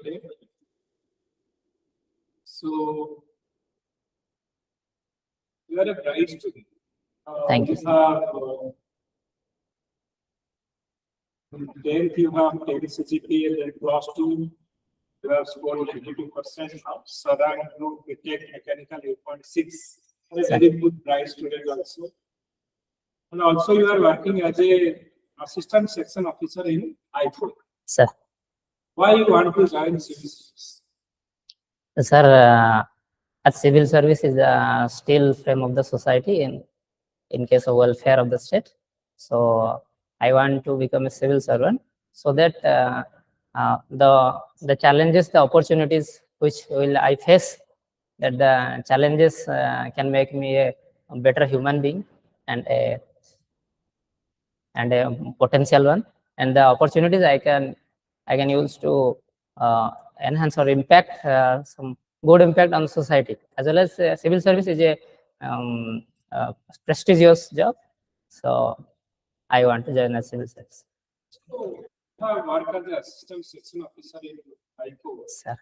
today. So, you are a bright student. Thank you. You have 10th, you have 10 CGPA, then class 2, you have scored 92%. Southern Group, Cuttack, Mechanical 8.6. A very good bright student also. And also, you are working as a assistant section officer in I4. Sir. Why you want to join civil service? Sir, as civil service is a steel frame of the society in case of welfare of the state. So I want to become a civil servant so that the challenges, the opportunities which will I face, that the challenges can make me a better human being and a potential one, and the opportunities I can use to enhance or impact some good impact on society, as well as civil service is a prestigious job. So I want to join a civil service. So, you have worked as an assistant section officer in I4. Sir.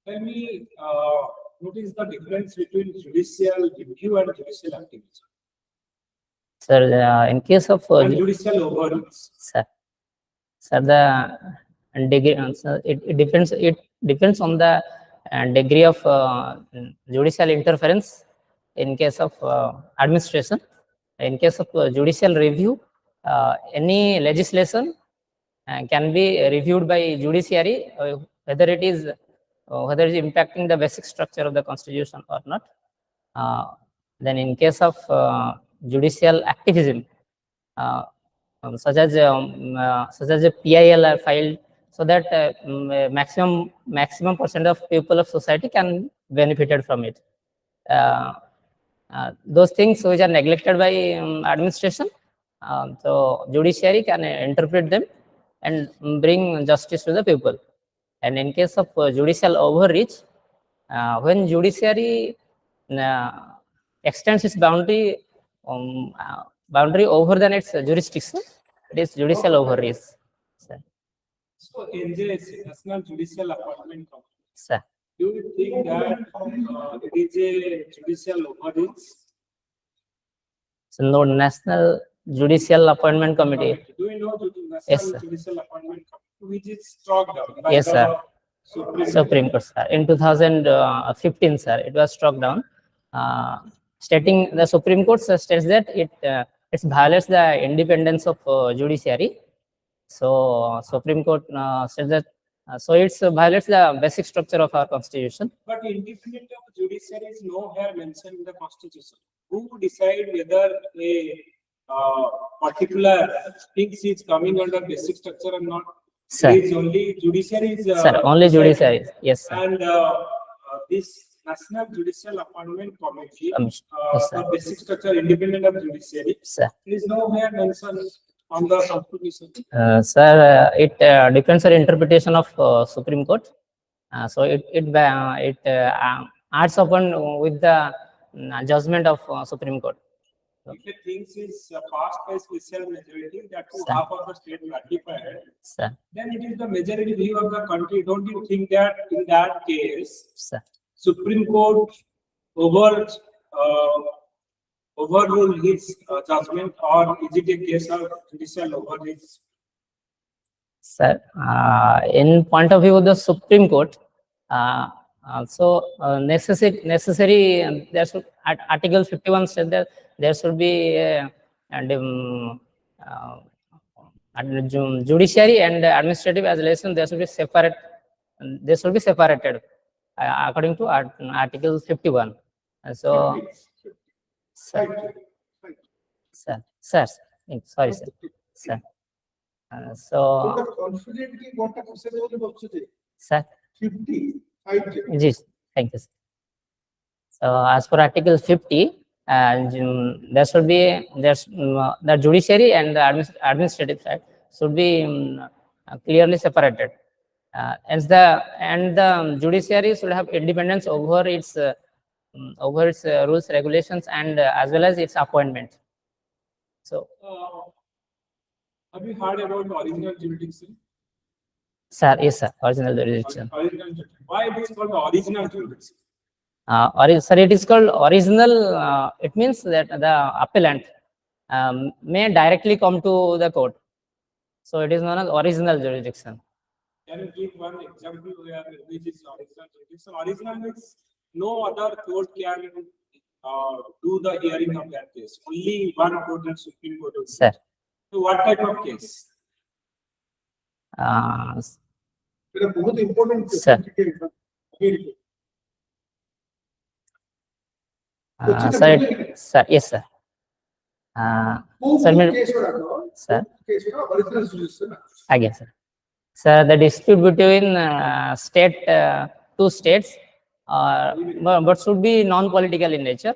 Tell me, what is the difference between judicial review and judicial activism? Sir, in case of And judicial overreach. Sir, the degree, it depends on the degree of judicial interference in case of administration. In case of judicial review, any legislation can be reviewed by judiciary, whether it is impacting the basic structure of the constitution or not. Then in case of judicial activism, such as a PIL are filed, so that maximum percent of people of society can benefited from it. Those things which are neglected by administration, so judiciary can interpret them and bring justice to the people. And in case of judicial overreach, when judiciary extends its boundary over than its jurisdiction, it is judicial overreach. Sir. So, NJSC, National Judicial Appointment Committee. Sir. Do you think that it is a judicial overreach? So, no, National Judicial Appointment Committee. Do you know the National Yes, sir. Judicial Appointment Committee, which is struck down by Yes, the sir. Supreme Court, sir. In 2015, sir, it was struck down, stating the Supreme Court states that it violates the independence of judiciary. So Supreme Court says that so it violates the basic structure of our constitution. But independence of judiciary is nowhere mentioned in the constitution. Who decide whether a particular thing is coming under basic structure or not? Sir. It is only judiciary. Sir, only judiciary. Yes, sir. And this National Judicial Appointment Committee, Yes, sir. for basic structure independent of judiciary, Sir. it is nowhere mentioned on the constitution. Sir, it depends on interpretation of Supreme Court. So it adds upon with the judgment of Supreme Court. If the things is passed by special majority, that to Sir. half of the state ratified, Sir. then it is the majority view of the country. Don't you think that in that case, Sir. Supreme Court overrule his judgment, or is it a case of judicial overreach? Sir, in point of view of the Supreme Court, necessary there should, Article 51 said that there should be judiciary and administrative legislation. There should be separate. They should be separated according to Article 51. So, sir, sorry, sir. So, sir. 50. Yes, thank you, sir. So, as for Article 50, there should be the judiciary and the administrative side should be clearly separated. And the judiciary should have independence over its rules, regulations, and as well as its appointment. So, Have you heard about original jurisdiction? Sir, yes, sir. Original jurisdiction. Original jurisdiction. Why it is called the original jurisdiction? Sir, it is called original. It means that the appellant may directly come to the court. So it is known as original jurisdiction. Can you give one example where which is original jurisdiction? Original means no other court can do the hearing of that case. Only one court and Supreme Court. Sir. So what type of case? बहुत important Sir. Sir, yes, sir. Sir, original jurisdiction. again, sir. Sir, the dispute between two states, but should be non-political in nature,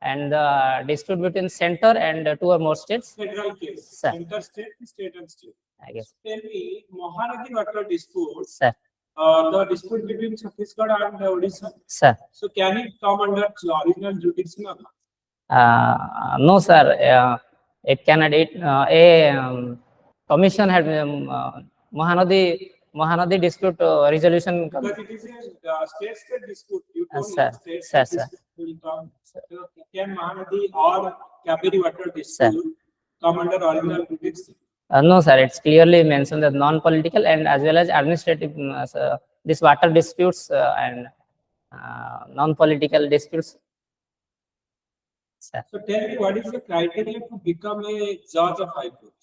and the dispute between center and two or more states. Federal case. Sir. Center state, state and state. I guess. Tell me, Mahanadi water dispute. Sir, The dispute between Chhattisgarh and Odisha. sir. So can it come under original jurisdiction or not? No, sir. It cannot. Commission had Mahanadi dispute resolution. Because it is a state dispute. You told me Sir, state sir, dispute will come. So can Mahanadi or Kaveri water Sir. dispute come under original jurisdiction? No, sir. It's clearly mentioned that non-political and as well as administrative. This water disputes and non-political disputes. Sir. So tell me, what is the criteria to become a judge of High Court?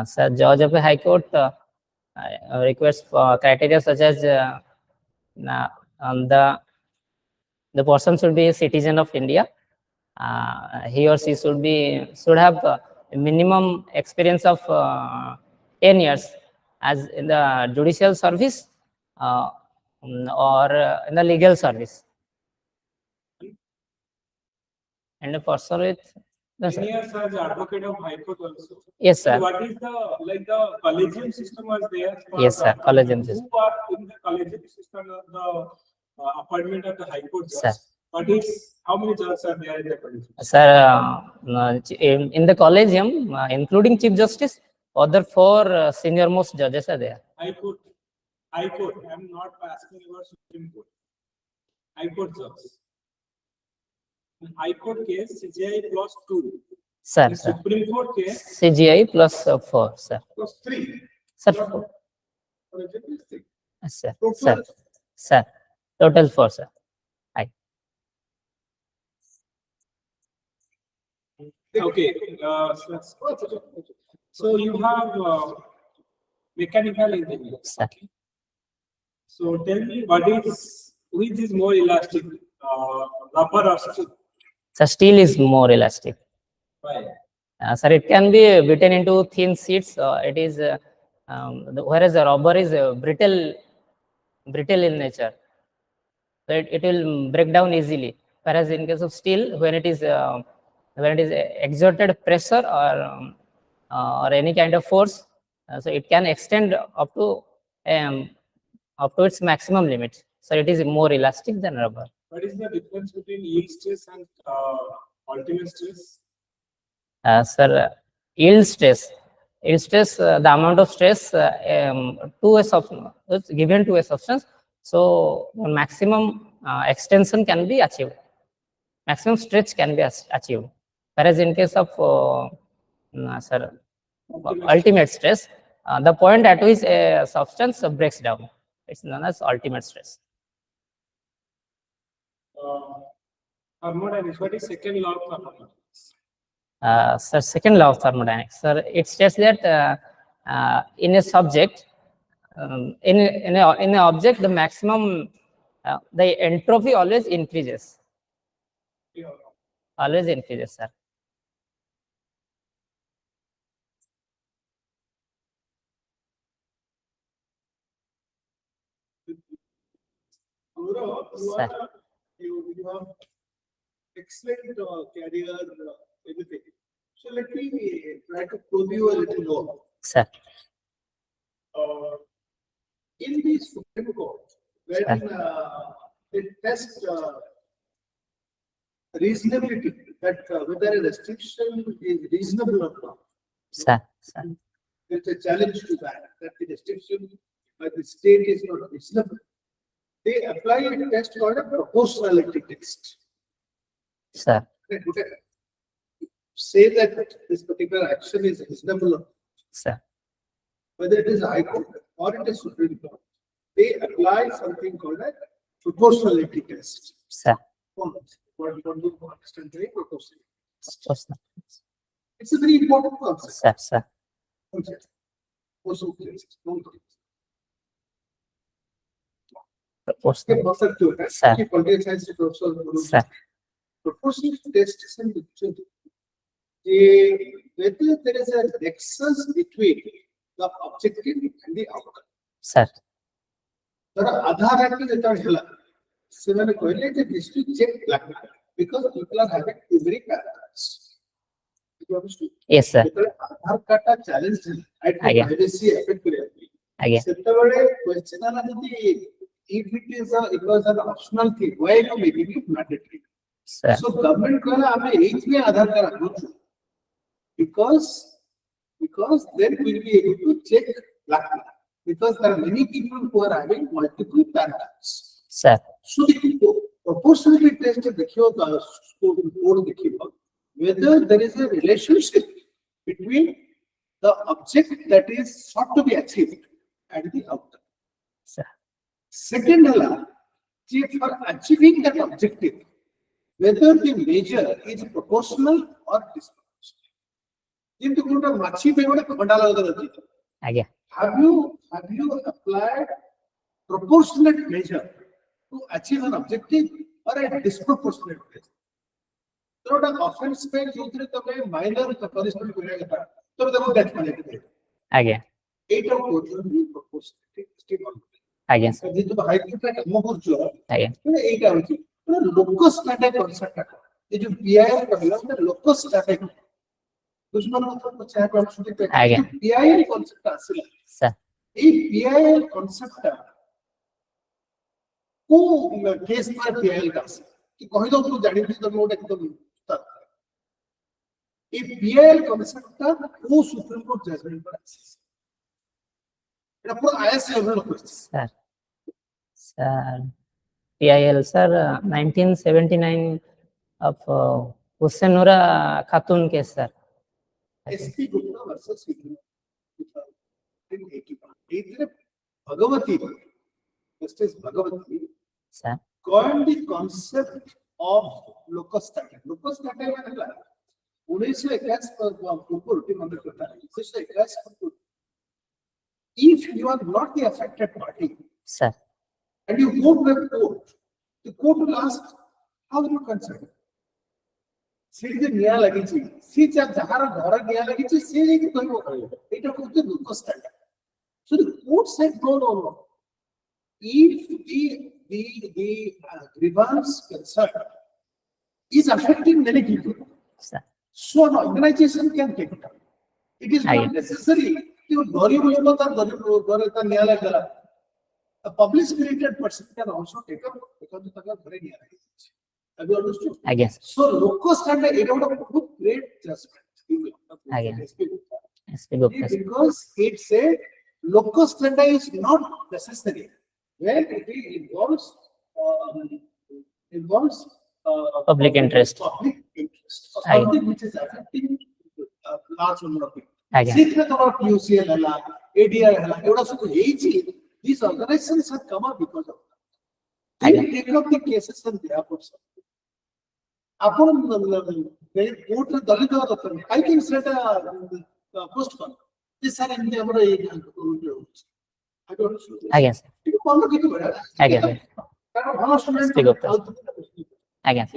Sir, judge of a high court requires criteria such as the person should be a citizen of India. He or she should have a minimum experience of 10 years as in the judicial service or in the legal service. And a person with no, sir. 10 years as advocate of High Court also. Yes, So sir. what is the collegium system was there? For Yes, sir. Collegium system. Who are in the collegium system of the appointment of the High Court Sir. judge? What is, how many judges are there in the collegium? Sir, in the collegium, including Chief Justice, other 4 senior most judges are there. High Court. High Court. I am not asking about Supreme Court. High Court judge. In High Court case, CGI plus 2. Sir, In sir. Supreme Court case, CGI plus 4, sir. Plus 3. Sir, Collegium is 3. sir, Total sir, sir. Total 4, sir. okay. So you have mechanical engineering. Sir. So tell me, which is more elastic, rubber or steel? So steel is more elastic. Why? Sir, it can be beaten into thin sheets. It is whereas the rubber is brittle in nature. So it will break down easily. Whereas in case of steel, when it is exerted pressure or any kind of force, so it can extend up to its maximum limit. So it is more elastic than rubber. What is the difference between yield stress and ultimate stress? Sir, yield stress, the amount of stress to a substance is given to a substance. So maximum extension can be achieved. Maximum stretch can be achieved. Whereas in case of ultimate stress, the point at which a substance breaks down, it's known as ultimate stress. Thermodynamics. What is second law of thermodynamics? Sir, second law of thermodynamics, sir, it states that in a subject, in an object, the maximum, the entropy always increases. Always increases, sir. Sir. You have excellent career, everything. So let me try to probe you a little more. Sir. In these Supreme Court, when they test reasonability, that whether a restriction is reasonable or not. Sir. It's a challenge to that the restriction by the state is not reasonable, they apply a test called a proportionality test. Sir. Okay. Say that this particular action is reasonable, Sir. whether it is High Court or it is Supreme Court, they apply something called a proportionality test. Sir. What do you understand by proportionality test? Proportional. It's a very important concept. Sir. Sir. Proportionality test. Proportional. Sir. Sir. Proportionality test is an whether there is a nexus between the objective and the outcome. Sir. There are Aadhaar Act is this to check black because people are having every characters. You understood? Yes, sir. Aadhaar card challenge at privacy affect Again. question if it was an optional thing, why are you making it mandatory? Sir. So government Aadhaar card because then we will be able to check black because there are many people who are having multiple PAN cards. Sir. So the proportionality test whether there is a relationship between the object that is sought to be achieved and the outcome. Sir. Second, for achieving that objective, whether the measure is proportional or disproportional. Again. Have you applied proportionate measure to achieve an objective or a disproportionate measure? So the offense pay minor punishment Again. 8 of proportionality. Again. Sir. Again. Locus standi concept BIL locus standi. Again. BIL concept Sir. BIL concept case पर BIL का कि कहीं तो तू जानी थी तो note एकदम BIL concept का वो सुप्रीम कोर्ट जजमेंट पर এটা পুরো IAS level question. Sir. Sir. PIL, sir, 1979 of Hussainura Khatun case, sir. SP Gupta versus in 81. Bhagavati, Justice Bhagavati, Sir. coined the concept of locus standi. Locus standi मतलब 1981 if you are not the affected party, Sir. and you go to the court will ask, how are you concerned? See the niya lagi see jahara ghara niya lagi see ki koi ho it of the locus standi. So the court said no. If the grievance concern is affecting many people, Sir. so an organization can take it up. It is not necessary. A public spirited person can also take up because have you understood? I guess. So locus standi it would have great judgment. Because it said locus standi is not necessary when it involves Public interest. Public interest. Something which is affecting a large number of people. Secret about UCL, ADR, these organizations have come up because of that. They take up the cases on behalf of something. I can set a postcard. This are in the I don't know. I guess. I guess. Speak up. I guess.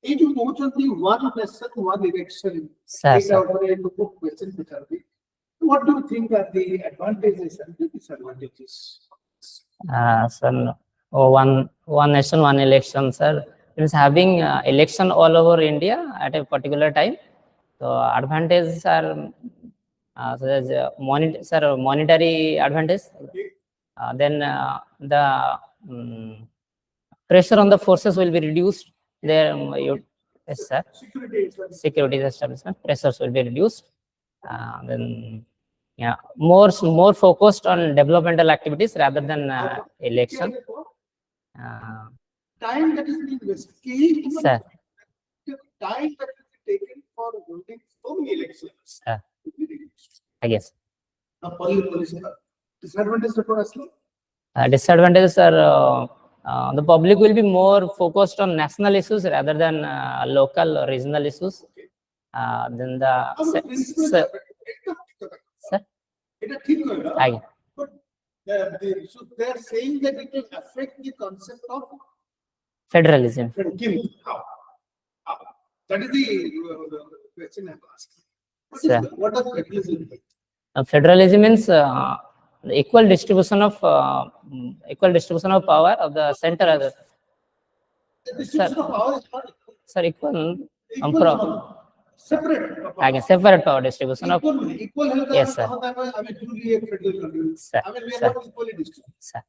It will only one lesson, one election. Sir. What do you think are the advantages and the disadvantages? Sir, one nation, one election, sir. It is having election all over India at a particular time. So advantages are monetary advantage. Then the pressure on the forces will be reduced. There, yes, sir. Security establishment pressures will be reduced. Then yeah, more focused on developmental activities rather than election. Time that is being wasted. Sir. The time that is taken for holding so many elections. I guess. Disadvantages for us. Disadvantages are the public will be more focused on national issues rather than local or regional issues. Then the sir. Aye. But so they are saying that it will affect the concept of Federalism. How? That is the question I'm asking. Sir. What does federalism mean? Federalism means the equal distribution of power of the center. The distribution of power is not Sir, equal. separate. Again, separate power distribution of. Equal health. Yes, sir. I mean, truly a federal country. Sir. I mean, we are Sir. not equally distributed. Sir.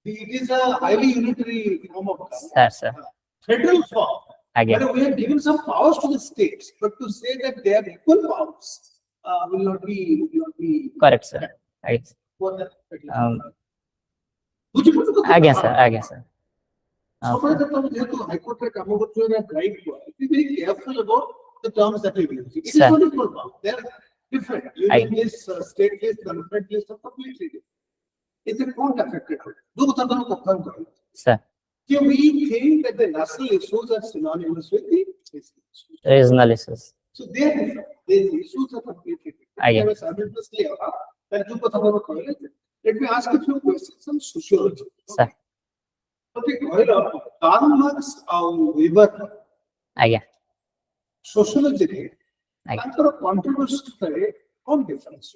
It is a highly unitary form of Sir. federal form. Again. But we have given some powers to the states, but to say that they have equal powers will not be Correct, sir. Right. what the Again, sir. Again, sir. Suppose that we have to High Court guide, be very careful about the terms that we use. It is Sir. not equal power. They are different. Union list, state list, government list are completely different. It's a court affected. Sir. So we think that the national issues are synonymous with the Regional issues. so they are different. These issues are completely different. Again. Let me ask a few questions on sociology. Sir. Okay, Karl Marx and Weber, Again. sociology, Again. contribution on difference.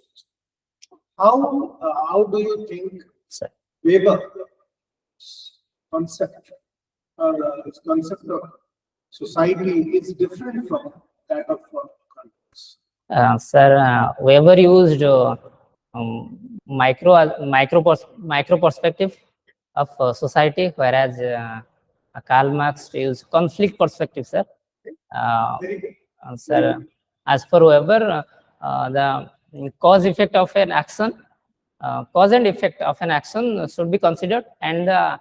How do you think Sir. Weber concept or its concept of society is different from that of countries? Sir, Weber used micro perspective of society, whereas Karl Marx used conflict perspective, sir. Very good. Sir, as for Weber, the cause effect of an action, cause and effect of an action should be considered, and the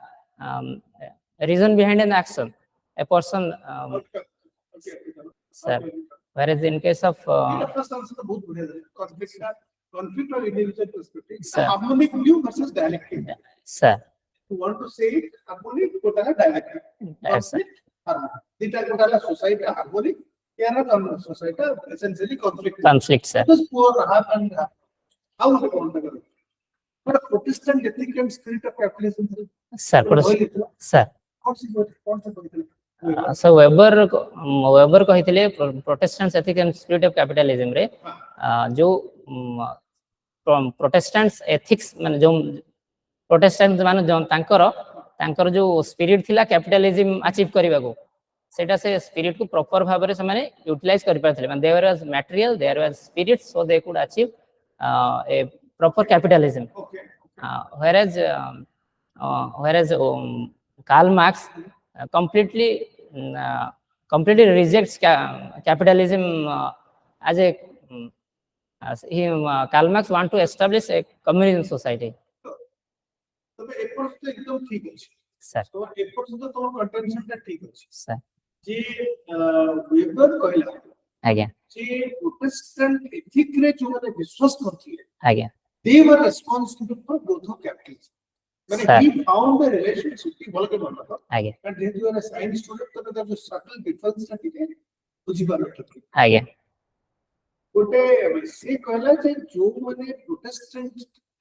reason behind an action, a person. Sir, whereas in case of First answer the both conflict or individual perspective. Sir. Harmonic view versus dialectic. sir, You want to say it harmonic, put a dialectic. Yes, sir. Harmonic. The type of society harmonic, society essentially conflict. conflict, sir. Because poor half and half. How is it all together? But a Protestant ethic and spirit of capitalism. Sir, sir. What's it? So Weber कहिथिले Protestants ethic and spirit of capitalism रे जो Protestants ethics माने जो Protestants माने जो तांकर जो spirit थिला capitalism achieve करबा को सेटा से spirit को proper भाबरे से माने utilize करि पाथिले माने there was material, there was spirit, so they could achieve a proper capitalism. Okay. Whereas Karl Marx completely rejects capitalism as a Karl Marx want to establish a communism society. तो efforts तो एकदम ठीक है Sir. तो efforts तो तो contention ता ठीक है Sir. जे वेबर कहला Again. जे प्रोटेस्टेंट एथिक रे जो माने विश्वास करथिले Again. they were responsible for growth of capitalism. When Sir. he found the relationship, he बोल के बोला था Again. and then you are a science student तो that जो subtle difference था ठीक है बुझी पा रहे थे Again. गोटे से कहला जे जो माने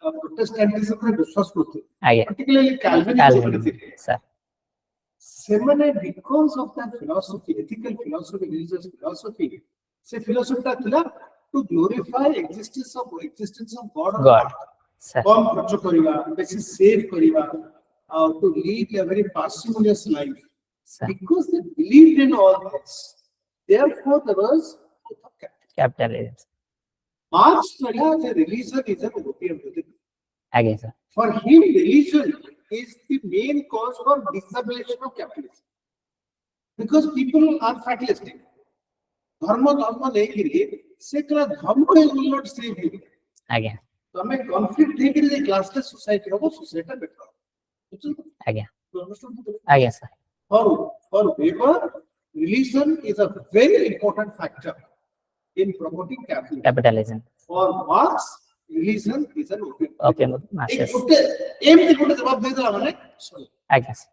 प्रोटेस्टेंटिज्म रे विश्वास करथे Again. particularly Calvin. Calvinism Sir. semane because of that philosophy, ethical philosophy, religious philosophy, se philosophy ta thila to glorify existence of God. God. Sir. कम खर्च करिवा, बेसी save करिवा, to lead a very parsimonious life. Sir. Because they believed in all this. Therefore, there was Capitalism. Marx said that religion is a European religion. Again, sir. For him, religion is the main cause for disabilitation of capitalism. Because people are fatalistic. धर्म धर्म नहीं से धर्म will not save you. Again. तमें conflict है कि classless society हो society better. Again. Again, sir. For Weber, religion is a very important factor in promoting Capitalism. For Marx, religion is an open masses. Again, sir.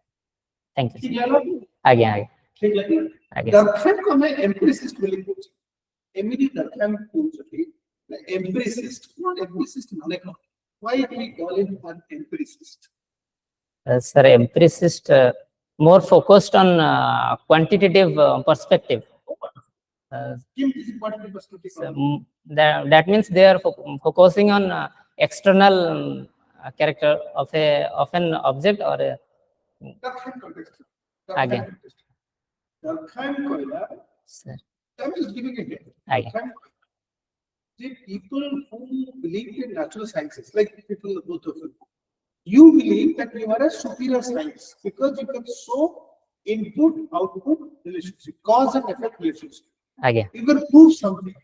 Thank you. Again. Durkheim को मैं empiricist बोली पूछी. Emily Durkheim पूछी. Empiricist, not empiricist माने क्या? Why we call him an empiricist? Sir, empiricist more focused on quantitative perspective. That means they are focusing on external character of an object or a. Again. Durkheim koila. Sir. I'm just giving a hint. Again. The people who believe in natural sciences, like people both of you, you believe that you are a superior science because you can show input-output relationship, cause and effect relationship. Again. You can prove something.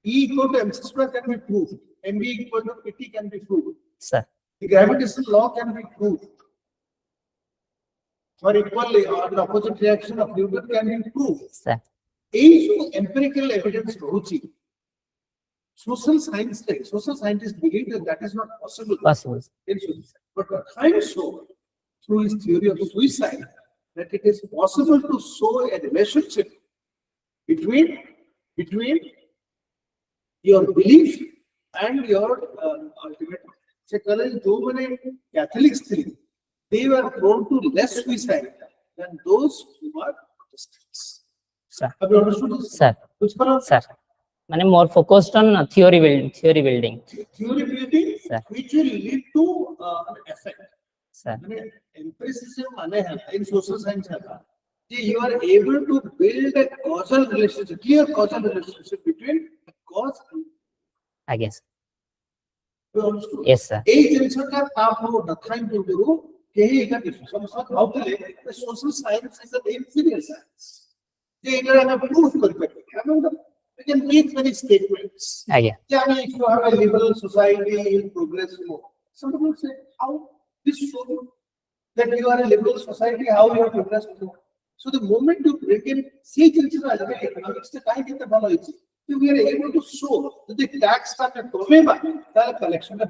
E equal to mc square can be proved. Mv equal to pt can be proved. Sir. The gravitational law can be proved. Or equally, or the opposite reaction of Newton can be proved. Sir. Empirical evidence rochi. Social scientists believe that that is not possible. Possible. In social science. But Durkheim showed through his theory of suicide that it is possible to show a relationship between your belief and your ultimate. So, Catholics think they were prone to less suicide than those who are Protestants. Sir. Have you understood this? Sir. Sir. I more focused on theory building. Theory building, sir. Which will lead to an effect. Sir. Empiricism in social science, you are able to build a causal relationship, clear causal relationship between a cause and. I guess. Yes, sir. Social science is an inferior science. We can make many statements. Again. If you have a liberal society, you progress more. Some people say, how this shows that you are a liberal society, how you have progressed more. So the moment you bring in economics, the kind of technology, we are able to show that the tax collection.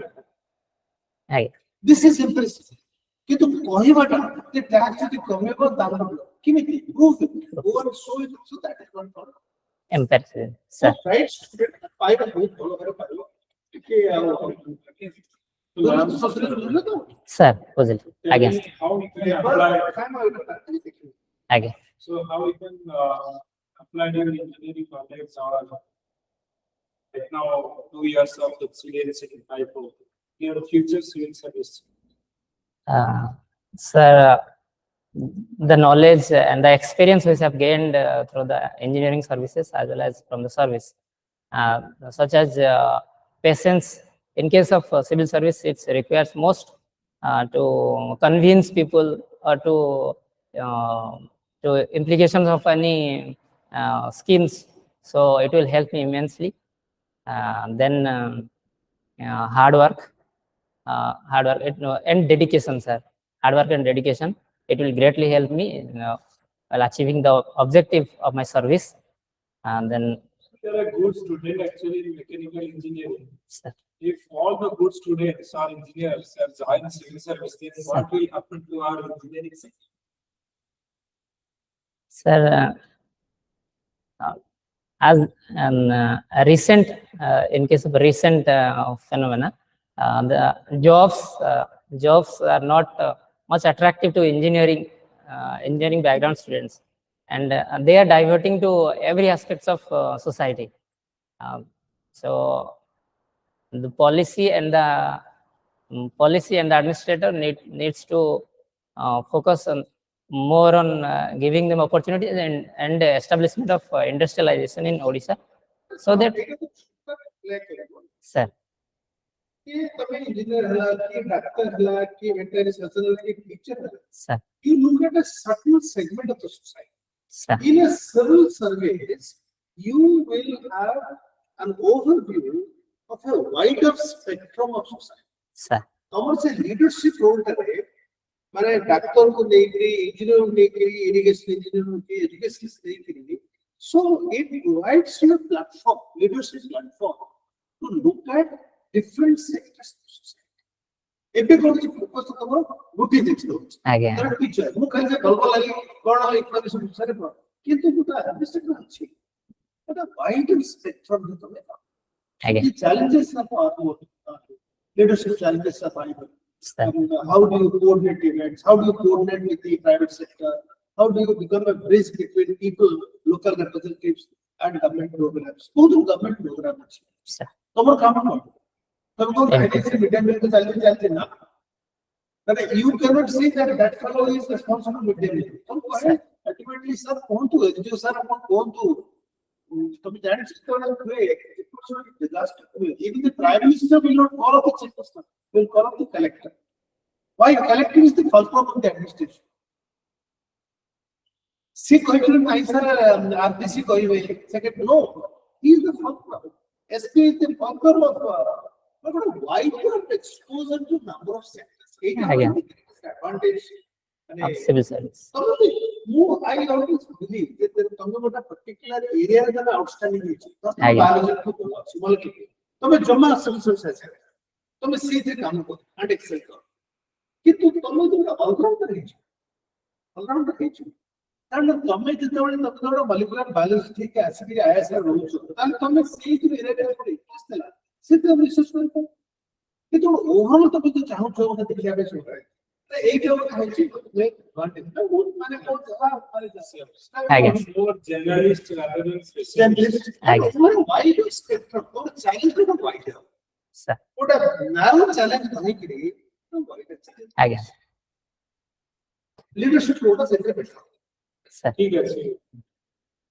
This is empiricism. The tax prove it, go and show it, so that is one problem. Empiricism, sir. Right? Sir, positive. Again. How we can apply? Again. So how we can apply your engineering projects or right now 2 years of experience in typo your future civil service? Sir, the knowledge and the experience which I've gained through the engineering services as well as from the service, such as patience. In case of civil service, it requires most to convince people or to implications of any schemes. So it will help me immensely. Then hard work, and dedication, sir. Hard work and dedication. It will greatly help me while achieving the objective of my service. And then There are good students actually in mechanical engineering. sir, If all the good students are engineers and join civil service, then what will happen to our engineering sector? sir, as a recent, in case of recent phenomena, the jobs are not much attractive to engineering background students, and they are diverting to every aspects of society. So the policy and the administrator needs to focus on more on giving them opportunities and establishment of industrialization in Odisha, so that sir. Sir. You look at a certain segment of the society. Sir. In a civil service, you will have an overview of a wider spectrum of society. sir. Commercial leadership role करे माने doctor को नहीं करी, engineer को नहीं करी, irrigation engineer को नहीं, एजुकेशनिस्ट नहीं करी. So it provides you a platform, leadership platform, to look at different sectors of society. एबे कोन जे फोकस तो तमरो गुटी देखलो. Again, तर टीचर मु खाली गल्प लागि कोन इकोनॉमिक्स बिषय पर किंतु गुटा अंडरस्टैंड अछि. But a wide spectrum जो तमे again, the challenges of our leadership challenges of our sir. how do you coordinate events? How do you coordinate with the private sector? How do you become a bridge between people, local representatives, and government programs? Who do government programs? Sir. Tomorrow come on. Midday meal to na. But you cannot say that that fellow is responsible for midday meal. Ultimately, sir, educate, sir, even the prime minister will not call up the chief minister, will call up the collector. Why? Collector is the fulcrum of the administration. See, RTC second, no, he is the fulcrum. SP is the fulcrum of wider exposure to number of sectors. Again. Advantage. Of civil service. I always believe that there is a particular area that is outstanding. Civil service. You see the and excel. And the government is the molecular balance take acidic IAS rules. And come see the area sit the research. It overall the channel show that the cabbage. More generalist rather than specialist. Why do spectrum? Challenge to the wider. Sir. What a narrow challenge Again, leadership role is better. sir. ठीक है sir.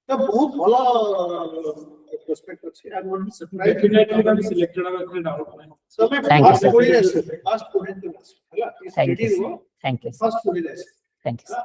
The बहुत बड़ा perspective है. I want to surprise. Definitely I'm selected अगर doubt नहीं. So मैं Thank you, sir. first Thank you, sir. Thank you, sir. First Thank you, sir.